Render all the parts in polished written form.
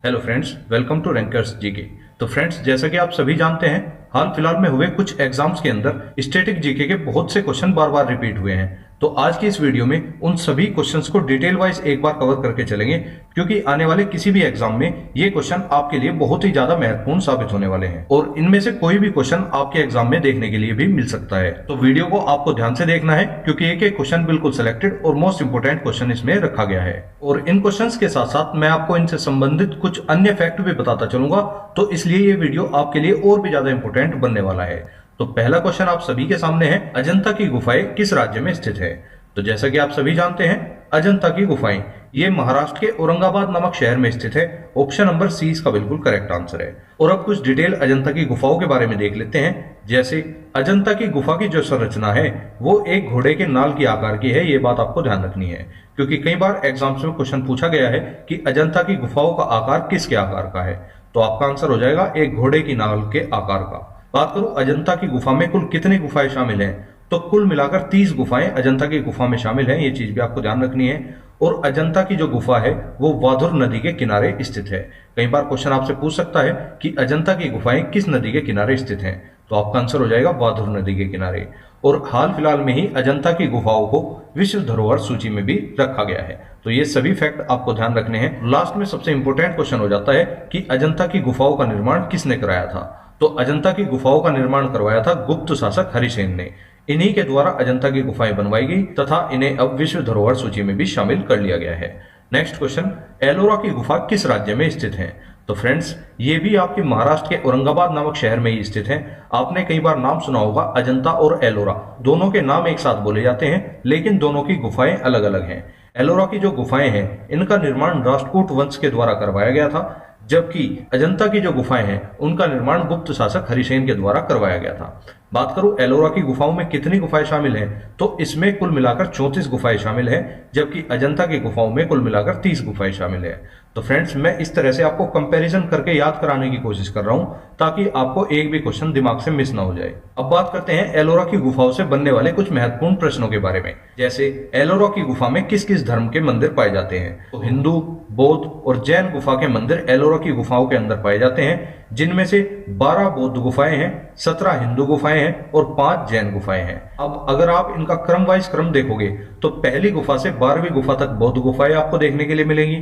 Hello friends, welcome to rankers GK. तो friends, जैसा कि आप सभी जानते हैं, हाल फिलहाल में हुए कुछ एग्जाम्स के अंदर स्टैटिक जीके के बहुत से क्वेश्चन बार बार रिपीट हुए हैं। तो आज की इस वीडियो में उन सभी क्वेश्चंस को डिटेल वाइज एक बार कवर करके चलेंगे, क्योंकि आने वाले किसी भी एग्जाम में ये क्वेश्चन आपके लिए बहुत ही ज्यादा महत्वपूर्ण साबित होने वाले हैं और इनमें से कोई भी क्वेश्चन आपके एग्जाम में देखने के लिए भी मिल सकता है। तो वीडियो को आपको ध्यान से देखना है, क्योंकि एक एक क्वेश्चन बिल्कुल सिलेक्टेड और मोस्ट इंपोर्टेंट क्वेश्चन इसमें रखा गया है। और इन क्वेश्चंस के साथ साथ मैं आपको इनसे संबंधित कुछ अन्य फैक्ट भी बताता चलूंगा, तो इसलिए ये वीडियो आपके लिए और भी ज्यादा इंपोर्टेंट बनने वाला है। तो पहला क्वेश्चन आप सभी के सामने है, अजंता की गुफाएं किस राज्य में स्थित है? तो जैसा कि आप सभी जानते हैं, अजंता की गुफाएं ये महाराष्ट्र के औरंगाबाद नामक शहर में स्थित है। ऑप्शन नंबर सी इसका बिल्कुल करेक्ट आंसर है। और अब कुछ डिटेल अजंता की गुफाओं के बारे में देख लेते हैं। जैसे अजंता की गुफा की जो संरचना है वो एक घोड़े के नाल की आकार की है। ये बात आपको ध्यान रखनी है, क्योंकि कई बार एग्जाम्स में क्वेश्चन पूछा गया है कि अजंता की गुफाओं का आकार किसके आकार का है। तो आपका आंसर हो जाएगा एक घोड़े की नाल के आकार का। बात करूं अजंता की गुफा में कुल कितनी गुफाएं शामिल हैं, तो कुल मिलाकर 30 गुफाएं अजंता की गुफा में शामिल हैं। ये चीज भी आपको ध्यान रखनी है। और अजंता की जो गुफा है वो वाधुर नदी के किनारे स्थित है। कई बार क्वेश्चन आपसे पूछ सकता है कि अजंता की गुफाएं किस नदी के किनारे स्थित हैं, तो आपका आंसर हो जाएगा वाधुर नदी के किनारे। और हाल फिलहाल में ही अजंता की गुफाओं को विश्व धरोहर सूची में भी रखा गया है। तो ये सभी फैक्ट आपको ध्यान रखने हैं। लास्ट में सबसे इंपॉर्टेंट क्वेश्चन हो जाता है कि अजंता की गुफाओं का निर्माण किसने कराया था? तो अजंता की गुफाओं का निर्माण करवाया था गुप्त शासक हरिसेन ने। इन्हीं के द्वारा अजंता की गुफाएं बनवाई गई तथा इन्हें अब विश्व धरोहर सूची में भी शामिल कर लिया गया है। नेक्स्ट क्वेश्चन, एलोरा की गुफा किस राज्य में स्थित है? तो फ्रेंड्स, ये भी आपके महाराष्ट्र के औरंगाबाद नामक शहर में ही स्थित है। आपने कई बार नाम सुना होगा अजंता और एलोरा, दोनों के नाम एक साथ बोले जाते हैं, लेकिन दोनों की गुफाएं अलग अलग हैं। एलोरा की जो गुफाएं हैं इनका निर्माण राष्ट्रकूट वंश के द्वारा करवाया गया था, जबकि अजंता की जो गुफाएं हैं उनका निर्माण गुप्त शासक हरिसेन के द्वारा करवाया गया था। बात करूं एलोरा की गुफाओं में कितनी गुफाएं शामिल हैं, तो इसमें कुल मिलाकर 34 गुफाएं शामिल हैं, जबकि अजंता की गुफाओं में कुल मिलाकर 30 गुफाएं शामिल हैं। तो फ्रेंड्स, मैं इस तरह से आपको कंपैरिजन करके याद कराने की कोशिश कर रहा हूं, ताकि आपको एक भी क्वेश्चन दिमाग से मिस ना हो जाए। अब बात करते हैं एलोरा की गुफाओं से बनने वाले कुछ महत्वपूर्ण प्रश्नों के बारे में। जैसे एलोरा की गुफा में किस किस धर्म के मंदिर पाए जाते हैं? तो हिंदू, बौद्ध और जैन गुफा के मंदिर एलोरा की गुफाओं के अंदर पाए जाते हैं, जिनमें से 12 बौद्ध गुफाएं हैं, 17 हिंदू गुफाएं हैं और 5 जैन गुफाएं हैं। अब अगर आप इनका क्रम वाइज क्रम देखोगे तो पहली गुफा से 12वीं गुफा तक बौद्ध गुफाएं आपको देखने के लिए मिलेंगी।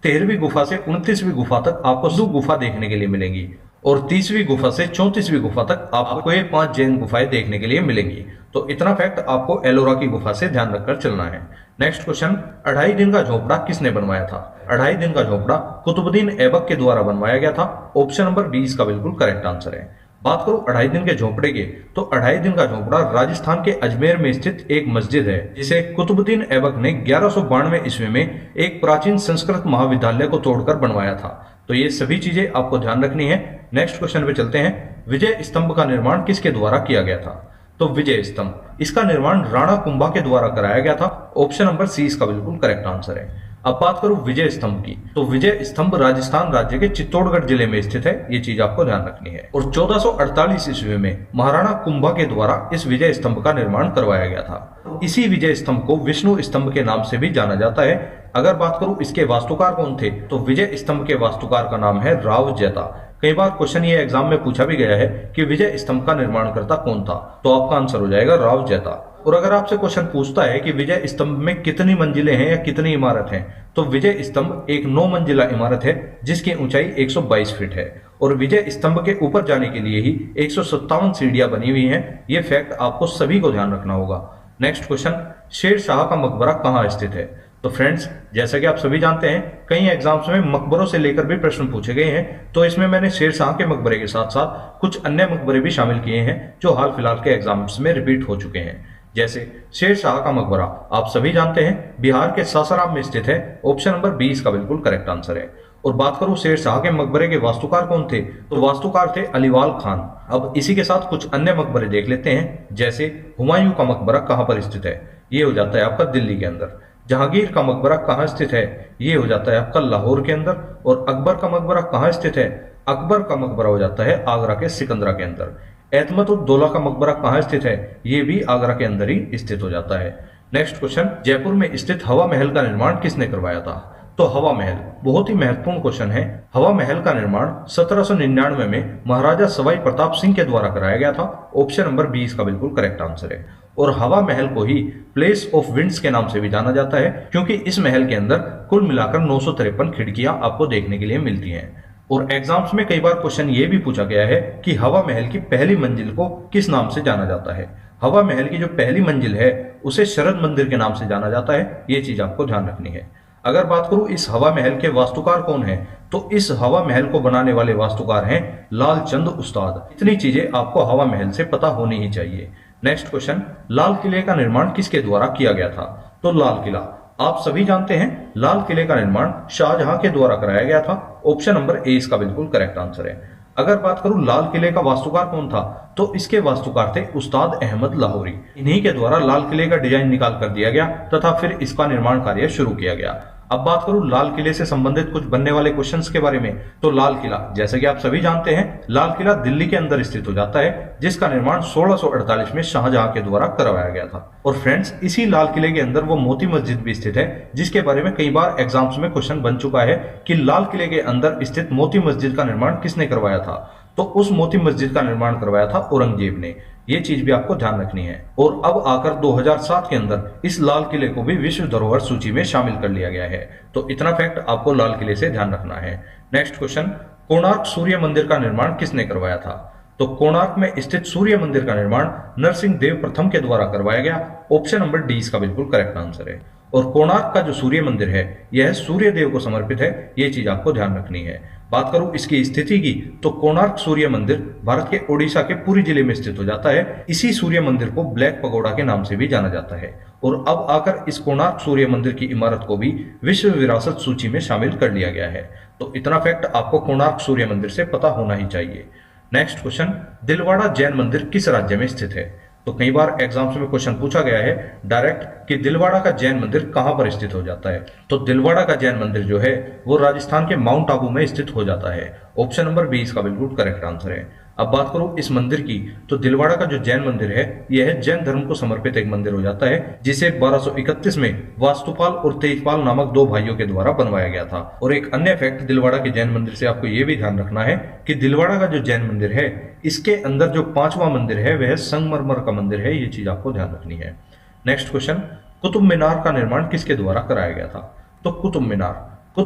13वीं गुफा से 29वीं गुफा तक आपको हिंदू गुफा देखने के लिए मिलेंगी और 30वीं गुफा से 34वीं गुफा तक आपको ये 5 जैन गुफाएं देखने के लिए मिलेंगी। तो इतना फैक्ट आपको एलोरा की गुफा से ध्यान रखकर चलना है। नेक्स्ट क्वेश्चन, 2.5 दिन का झोपड़ा किसने बनवाया था? 2.5 दिन का झोपड़ा कुतुबुद्दीन ऐबक के द्वारा बनवाया गया था। ऑप्शन नंबर 20 का बिल्कुल करेक्ट आंसर है। बात करो 2.5 दिन के झोपड़े की, तो 2.5 दिन का झोपड़ा राजस्थान के अजमेर में स्थित एक मस्जिद है, जिसे कुतुबुद्दीन ऐबक ने 1192 ईस्वी में एक प्राचीन संस्कृत महाविद्यालय को तोड़कर बनवाया था। तो ये सभी चीजें आपको ध्यान रखनी है। नेक्स्ट क्वेश्चन पे चलते हैं, विजय स्तंभ का निर्माण किसके द्वारा किया गया था? तो विजय स्तंभ, इसका निर्माण राणा कुंभा के द्वारा कराया गया था। ऑप्शन नंबर सी इसका बिल्कुल करेक्ट आंसर है। अब बात करूं विजय स्तंभ की, तो विजय स्तंभ राजस्थान राज्य के चित्तौड़गढ़ जिले में स्थित है। ये चीज आपको ध्यान रखनी है। और 1448 ईस्वी में महाराणा कुंभा के द्वारा इस विजय स्तंभ का निर्माण करवाया गया था। इसी विजय स्तंभ को विष्णु स्तंभ के नाम से भी जाना जाता है। अगर बात करूं इसके वास्तुकार कौन थे, तो विजय स्तंभ के वास्तुकार का नाम है राव जैता। कई बार क्वेश्चन ये एग्जाम में पूछा भी गया है कि विजय स्तंभ का निर्माण करता कौन था, तो आपका आंसर हो जाएगा राव जैता। और अगर आपसे क्वेश्चन पूछता है कि विजय स्तंभ में कितनी मंजिलें हैं या कितनी इमारत हैं, तो विजय स्तंभ एक 9 मंजिला इमारत है, जिसकी ऊंचाई 122 फीट है। और विजय स्तंभ के ऊपर जाने के लिए ही 157 सीढ़ियां बनी हुई हैं। ये फैक्ट आपको सभी को ध्यान रखना होगा। नेक्स्ट क्वेश्चन, शेर शाह का मकबरा कहाँ स्थित है? तो फ्रेंड्स, जैसा कि आप सभी जानते हैं, कई एग्जाम्स में मकबरों से लेकर भी प्रश्न पूछे गए हैं। तो इसमें मैंने शेर शाह के मकबरे के साथ साथ कुछ अन्य मकबरे भी शामिल किए हैं, जो हाल फिलहाल के एग्जाम्स में रिपीट हो चुके हैं। जैसे शेर शाह का मकबरा आप सभी जानते हैं बिहार के सासाराम में स्थित है। ऑप्शन नंबर 20 का बिल्कुल करेक्ट आंसर है। और बात करूं शेर शाह के मकबरे के वास्तुकार कौन थे, तो वास्तुकार थे अलीवाल खान। अब इसी के साथ कुछ अन्य मकबरे देख लेते हैं। जैसे हुमायूं का मकबरा कहां पर स्थित है? ये हो जाता है आपका दिल्ली के अंदर। जहांगीर का मकबरा कहाँ स्थित है? ये हो जाता है आपका लाहौर के अंदर। और अकबर का मकबरा कहाँ स्थित है? अकबर का मकबरा हो जाता है आगरा के सिकंदरा के अंदर। एतमतुद्दौला का मकबरा कहाँ स्थित है? ये भी आगरा के अंदर ही स्थित हो जाता है। नेक्स्ट क्वेश्चन, जयपुर में स्थित हवा महल का निर्माण किसने करवाया था? तो हवा महल बहुत ही महत्वपूर्ण क्वेश्चन है। हवा महल का निर्माण 1799 में महाराजा सवाई प्रताप सिंह के द्वारा कराया गया था। ऑप्शन नंबर 20 का बिल्कुल करेक्ट आंसर है। और हवा महल को ही प्लेस ऑफ विंड्स के नाम से भी जाना जाता है, क्योंकि इस महल के अंदर कुल मिलाकर 953 खिड़कियां आपको देखने के लिए मिलती हैं। और एग्जाम्स में कई बार क्वेश्चन ये भी पूछा गया है कि हवा महल की पहली मंजिल को किस नाम से जाना जाता है। हवा महल की जो पहली मंजिल है उसे शरद मंदिर के नाम से जाना जाता है। ये चीज आपको ध्यान रखनी है। अगर बात करूं इस हवा महल के वास्तुकार कौन है, तो इस हवा महल को बनाने वाले वास्तुकार हैं लाल चंद उस्ताद। इतनी चीजें आपको हवा महल से पता होनी ही चाहिए। नेक्स्ट क्वेश्चन, लाल किले का निर्माण किसके द्वारा किया गया था? तो लाल किला आप सभी जानते हैं, लाल किले का निर्माण शाहजहां के द्वारा कराया गया था। ऑप्शन नंबर ए इसका बिल्कुल करेक्ट आंसर है। अगर बात करूं लाल किले का वास्तुकार कौन था, तो इसके वास्तुकार थे उस्ताद अहमद लाहौरी। इन्हीं के द्वारा लाल किले का डिजाइन निकाल कर दिया गया तथा फिर इसका निर्माण कार्य शुरू किया गया। अब बात करूं लाल किले से संबंधित कुछ बनने वाले क्वेश्चंस के बारे में, तो लाल किला जैसे कि आप सभी जानते हैं, लाल किला दिल्ली के अंदर स्थित हो जाता है, जिसका निर्माण 1648 में शाहजहां के द्वारा करवाया गया था। और फ्रेंड्स, इसी लाल किले के अंदर वो मोती मस्जिद भी स्थित है, जिसके बारे में कई बार एग्जाम्स में क्वेश्चन बन चुका है कि लाल किले के अंदर स्थित मोती मस्जिद का निर्माण किसने करवाया था। तो उस मोती मस्जिद का निर्माण करवाया था औरंगजेब ने। ये चीज भी आपको ध्यान रखनी है। और अब आकर 2007 के अंदर इस लाल किले को भी विश्व धरोहर सूची में शामिल कर लिया गया है। तो इतना फैक्ट आपको लाल किले से ध्यान रखना है। नेक्स्ट क्वेश्चन, कोणार्क सूर्य मंदिर का निर्माण किसने करवाया था? तो कोणार्क में स्थित सूर्य मंदिर का निर्माण नरसिंह देव प्रथम के द्वारा करवाया गया। ऑप्शन नंबर डी इसका बिल्कुल करेक्ट आंसर है। और कोणार्क का जो सूर्य मंदिर है यह सूर्य देव को समर्पित है। ये चीज आपको ध्यान रखनी है। बात करूं इसकी स्थिति की, तो कोणार्क सूर्य मंदिर भारत के ओडिशा के पुरी जिले में स्थित हो जाता है। इसी सूर्य मंदिर को ब्लैक पगोडा के नाम से भी जाना जाता है। और अब आकर इस कोणार्क सूर्य मंदिर की इमारत को भी विश्व विरासत सूची में शामिल कर लिया गया है। तो इतना फैक्ट आपको कोणार्क सूर्य मंदिर से पता होना ही चाहिए। नेक्स्ट क्वेश्चन, दिलवाड़ा जैन मंदिर किस राज्य में स्थित है? तो कई बार एग्जाम्स में क्वेश्चन पूछा गया है डायरेक्ट कि दिलवाड़ा का जैन मंदिर कहां पर स्थित हो जाता है। तो दिलवाड़ा का जैन मंदिर जो है वो राजस्थान के माउंट आबू में स्थित हो जाता है। ऑप्शन नंबर 20 का बिल्कुल करेक्ट आंसर है। अब बात करूं इस मंदिर की, तो दिलवाड़ा का जो जैन मंदिर है यह जैन धर्म को समर्पित एक मंदिर हो जाता है, जिसे 1231 में वास्तुपाल और तेजपाल नामक दो भाइयों के द्वारा बनवाया गया था। और एक अन्य फैक्ट दिलवाड़ा के जैन मंदिर से आपको यह भी ध्यान रखना है कि दिलवाड़ा का जो जैन मंदिर है इसके अंदर जो पांचवा मंदिर है वह संगमरमर का मंदिर है। ये चीज आपको ध्यान रखनी है। नेक्स्ट क्वेश्चन, कुतुब मीनार का निर्माण किसके द्वारा कराया गया था? तो कुतुब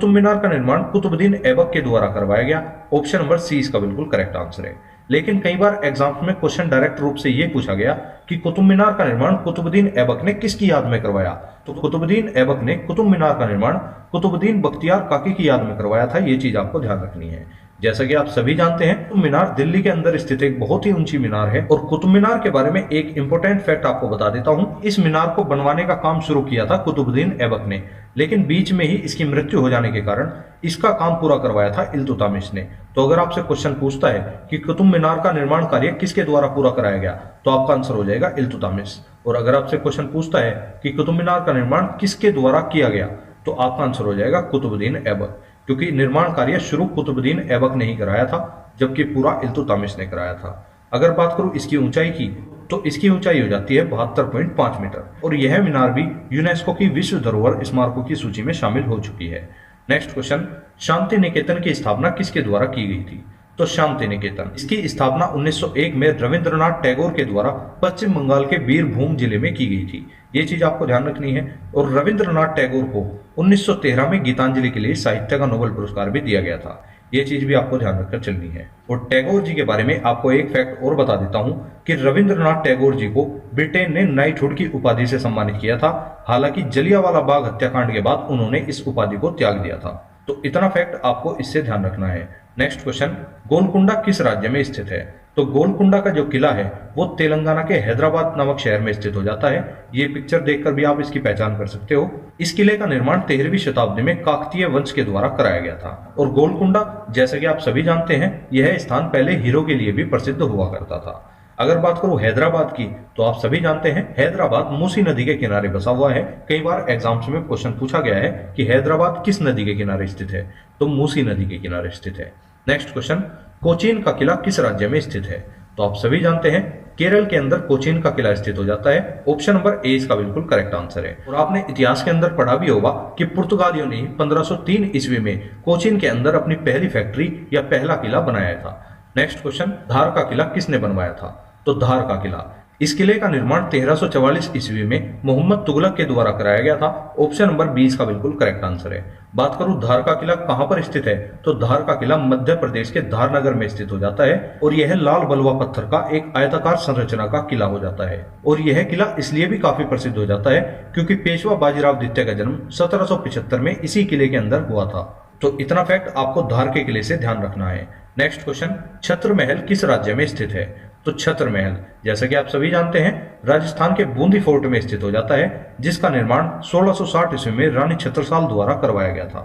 मीनार का निर्माण कुतुबुद्दीन ऐबक के द्वारा करवाया गया। ऑप्शन नंबर सी इसका बिल्कुल करेक्ट आंसर है। लेकिन कई बार एग्जाम्स में क्वेश्चन डायरेक्ट रूप से यह पूछा गया कि कुतुब मीनार का निर्माण कुतुबुद्दीन ऐबक ने किसकी याद में करवाया? तो कुतुबुद्दीन ऐबक ने कुतुब मीनार का निर्माण कुतुबुद्दीन बख्तियार काकी की याद में करवाया था। ये चीज आपको ध्यान रखनी है। जैसा कि आप सभी जानते हैं, कुतुब मीनार दिल्ली के अंदर स्थित एक बहुत ही ऊंची मीनार है। और कुतुब मीनार के बारे में एक इंपॉर्टेंट फैक्ट आपको बता देता हूं। इस मीनार को बनवाने का काम शुरू किया था कुतुबुद्दीन ऐबक ने, लेकिन बीच में ही इसकी मृत्यु हो जाने के कारण इसका काम पूरा करवाया था इल्तुतमिश ने। तो अगर आपसे क्वेश्चन पूछता है कि कुतुब मीनार का निर्माण कार्य किसके द्वारा पूरा कराया गया, तो आपका आंसर हो जाएगा इल्तुतमिश। और अगर आपसे क्वेश्चन पूछता है कि कुतुब मीनार का निर्माण किसके द्वारा किया गया, तो आपका आंसर हो जाएगा कुतुबुद्दीन ऐबक, क्योंकि निर्माण कार्य शुरू कुतुबुद्दीन ऐबक ने ही कराया था, जबकि पूरा इल्तुतमिश ने कराया था। अगर बात करूं इसकी ऊंचाई की, तो इसकी ऊंचाई हो जाती है 72.5 मीटर। और यह मीनार भी यूनेस्को की विश्व धरोहर स्मारकों की सूची में शामिल हो चुकी है। नेक्स्ट क्वेश्चन, शांति निकेतन की स्थापना किसके द्वारा की गई थी? तो शांति निकेतन, इसकी स्थापना 1901 में रविंद्रनाथ टैगोर के द्वारा पश्चिम बंगाल के बीरभूम जिले में की गई थी। ये चीज आपको ध्यान रखनी है। और रविंद्रनाथ टैगोर को 1913 में गीतांजलि के लिए साहित्य का नोबेल पुरस्कार भी दिया गया था। ये चीज भी आपको ध्यान रखकर चलनी है। और टैगोर जी के बारे में आपको एक फैक्ट और बता देता हूं कि रविंद्रनाथ टैगोर जी को ब्रिटेन ने नाइटहुड की उपाधि से सम्मानित किया था। हालांकि जलियांवाला बाग हत्याकांड के बाद उन्होंने इस उपाधि को त्याग दिया था। तो इतना फैक्ट आपको इससे ध्यान रखना है। नेक्स्ट क्वेश्चन, गोलकुंडा किस राज्य में स्थित है? तो गोलकुंडा का जो किला है वो तेलंगाना के हैदराबाद नामक शहर में स्थित हो जाता है। ये पिक्चर देखकर भी आप इसकी पहचान कर सकते हो। इस किले का निर्माण 13वीं शताब्दी में काकतीय वंश के द्वारा कराया गया था। और गोलकुंडा, जैसा कि आप सभी जानते हैं, यह स्थान पहले हीरो के लिए भी प्रसिद्ध हुआ करता था। अगर बात करूं हैदराबाद की, तो आप सभी जानते हैं हैदराबाद मूसी नदी के किनारे बसा हुआ है। कई बार एग्जाम्स में क्वेश्चन पूछा गया है कि हैदराबाद किस नदी के किनारे स्थित है, तो मूसी नदी के किनारे स्थित है। नेक्स्ट क्वेश्चन, कोचीन का किला किस राज्य में स्थित है? तो आप सभी जानते हैं केरल के अंदर कोचीन का किला स्थित हो जाता है। ऑप्शन नंबर ए इसका बिल्कुल करेक्ट आंसर है। और आपने इतिहास के अंदर पढ़ा भी होगा कि पुर्तगालियों ने 1503 ईस्वी में कोचीन के अंदर अपनी पहली फैक्ट्री या पहला किला बनाया था। नेक्स्ट क्वेश्चन, धार का किला किसने बनवाया था? तो धार का किला, इस किले का निर्माण 1344 ईस्वी में मोहम्मद तुगलक के द्वारा कराया गया था। ऑप्शन नंबर बी इसका बिल्कुल करेक्ट आंसर है। बात करूं धार का किला कहां पर स्थित है, तो धार का किला मध्य प्रदेश के धार नगर में स्थित हो जाता है और यह लाल बलुआ पत्थर का एक आयताकार संरचना का किला हो जाता है। और यह किला इसलिए भी काफी प्रसिद्ध हो जाता है क्योंकि पेशवा बाजीराव द्वितीय का जन्म 1775 में इसी किले के अंदर हुआ था। तो इतना फैक्ट आपको धार के किले से ध्यान रखना है। नेक्स्ट क्वेश्चन, छत्र महल किस राज्य में स्थित है? तो छत्र महल, जैसा कि आप सभी जानते हैं, राजस्थान के बूंदी फोर्ट में स्थित हो जाता है, जिसका निर्माण 1660 ईस्वी में रानी छत्रसाल द्वारा करवाया गया था।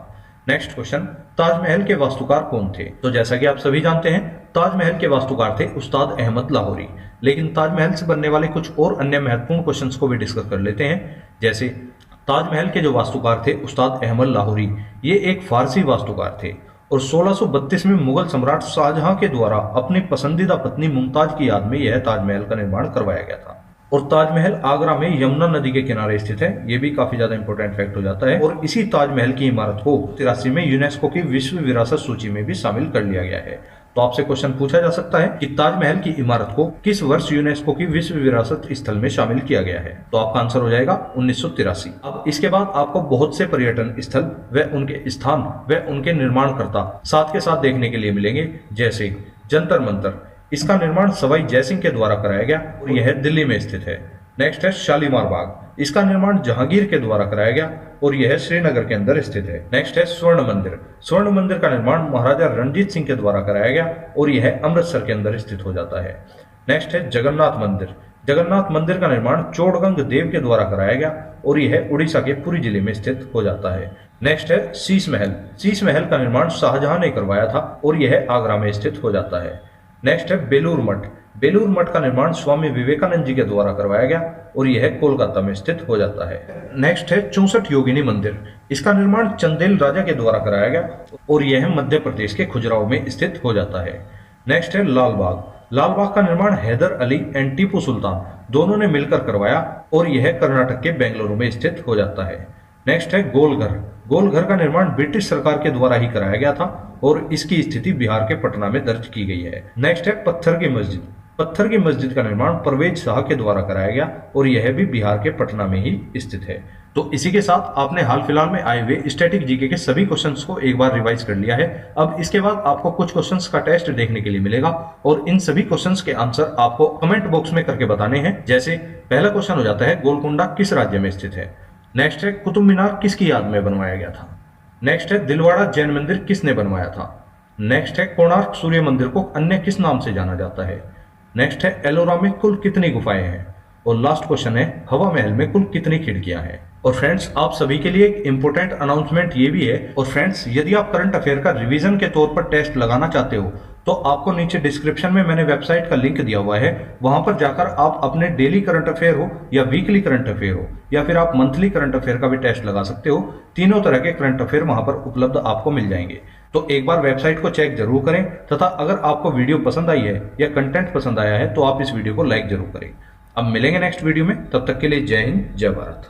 नेक्स्ट क्वेश्चन, ताजमहल के वास्तुकार कौन थे? तो जैसा कि आप सभी जानते हैं, ताजमहल के वास्तुकार थे उस्ताद अहमद लाहौरी। लेकिन ताजमहल से बनने वाले कुछ और अन्य महत्वपूर्ण क्वेश्चंस को भी डिस्कस कर लेते हैं। जैसे ताजमहल के जो वास्तुकार थे उस्ताद अहमद लाहौरी, ये एक फारसी वास्तुकार थे और 1632 में मुगल सम्राट शाहजहां के द्वारा अपनी पसंदीदा पत्नी मुमताज की याद में यह ताजमहल का निर्माण करवाया गया था। और ताजमहल आगरा में यमुना नदी के किनारे स्थित है, ये भी काफी ज्यादा इंपॉर्टेंट फैक्ट हो जाता है। और इसी ताजमहल की इमारत को 83 में यूनेस्को की विश्व विरासत सूची में भी शामिल कर लिया गया है। तो आपसे क्वेश्चन पूछा जा सकता है कि ताजमहल की इमारत को किस वर्ष यूनेस्को की विश्व विरासत स्थल में शामिल किया गया है? तो आपका आंसर हो जाएगा 1983। अब इसके बाद आपको बहुत से पर्यटन स्थल व उनके स्थान व उनके निर्माणकर्ता साथ के साथ देखने के लिए मिलेंगे। जैसे जंतर मंतर, इसका निर्माण सवाई जयसिंह के द्वारा कराया गया और यह दिल्ली में स्थित है। नेक्स्ट है शालीमार बाग, इसका निर्माण जहांगीर के द्वारा कराया गया और यह श्रीनगर के अंदर स्थित है। नेक्स्ट है स्वर्ण मंदिर, स्वर्ण मंदिर का निर्माण महाराजा रणजीत सिंह के द्वारा कराया गया और यह अमृतसर के अंदर स्थित हो जाता है। नेक्स्ट है जगन्नाथ मंदिर, जगन्नाथ मंदिर का निर्माण चोड़गंग देव के द्वारा कराया गया और यह उड़ीसा के पुरी जिले में स्थित हो जाता है। नेक्स्ट है शीश महल, शीश महल का निर्माण शाहजहां ने करवाया था और यह आगरा में स्थित हो जाता है। नेक्स्ट है बेलूर मठ, बेलूर मठ का निर्माण स्वामी विवेकानंद जी के द्वारा करवाया गया और यह कोलकाता में स्थित हो जाता है। नेक्स्ट है 64 योगिनी मंदिर, इसका निर्माण चंदेल राजा के द्वारा कराया गया और यह मध्य प्रदेश के खजुराहो में स्थित हो जाता है। नेक्स्ट है लाल बाग, लाल बाग का निर्माण हैदर अली एंड टीपू सुल्तान दोनों ने मिलकर करवाया और यह कर्नाटक के बेंगलुरु में स्थित हो जाता है। नेक्स्ट है गोलघर, गोलघर का निर्माण ब्रिटिश सरकार के द्वारा ही कराया गया था और इसकी स्थिति बिहार के पटना में दर्ज की गई है। नेक्स्ट है पत्थर की मस्जिद, पत्थर की मस्जिद का निर्माण परवेज शाह के द्वारा कराया गया और यह भी बिहार के पटना में ही स्थित है। तो इसी के साथ आपने हाल फिलहाल में आए हुए स्टैटिक जीके के सभी क्वेश्चंस को एक बार रिवाइज कर लिया है। अब इसके बाद आपको कुछ क्वेश्चंस का टेस्ट देखने के लिए मिलेगा और इन सभी क्वेश्चंस के आंसर आपको कमेंट बॉक्स में करके बताने हैं। जैसे पहला क्वेश्चन हो जाता है गोलकुंडा किस राज्य में स्थित है। नेक्स्ट है कुतुब मीनार किसकी याद में बनवाया गया था। नेक्स्ट है दिलवाड़ा जैन मंदिर किसने बनवाया था। नेक्स्ट है कोणार्क सूर्य मंदिर को अन्य किस नाम से जाना जाता है। नेक्स्ट है एलोरा में कुल कितनी गुफाएं हैं। और लास्ट क्वेश्चन है हवा महल में कुल कितनी खिड़कियां हैं। और फ्रेंड्स आप सभी के लिए एक इंपॉर्टेंट अनाउंसमेंट ये भी है। और फ्रेंड्स यदि आप करंट अफेयर का रिवीजन के तौर पर टेस्ट लगाना चाहते हो तो आपको नीचे डिस्क्रिप्शन में मैंने वेबसाइट का लिंक दिया हुआ है, वहां पर जाकर आप अपने डेली करंट अफेयर हो या वीकली करंट अफेयर हो या फिर आप मंथली करंट अफेयर का भी टेस्ट लगा सकते हो। तीनों तरह के करंट अफेयर वहां पर उपलब्ध आपको मिल जाएंगे। तो एक बार वेबसाइट को चेक जरूर करें तथा अगर आपको वीडियो पसंद आई है या कंटेंट पसंद आया है तो आप इस वीडियो को लाइक जरूर करें। अब मिलेंगे नेक्स्ट वीडियो में, तब तक के लिए जय हिंद जय भारत।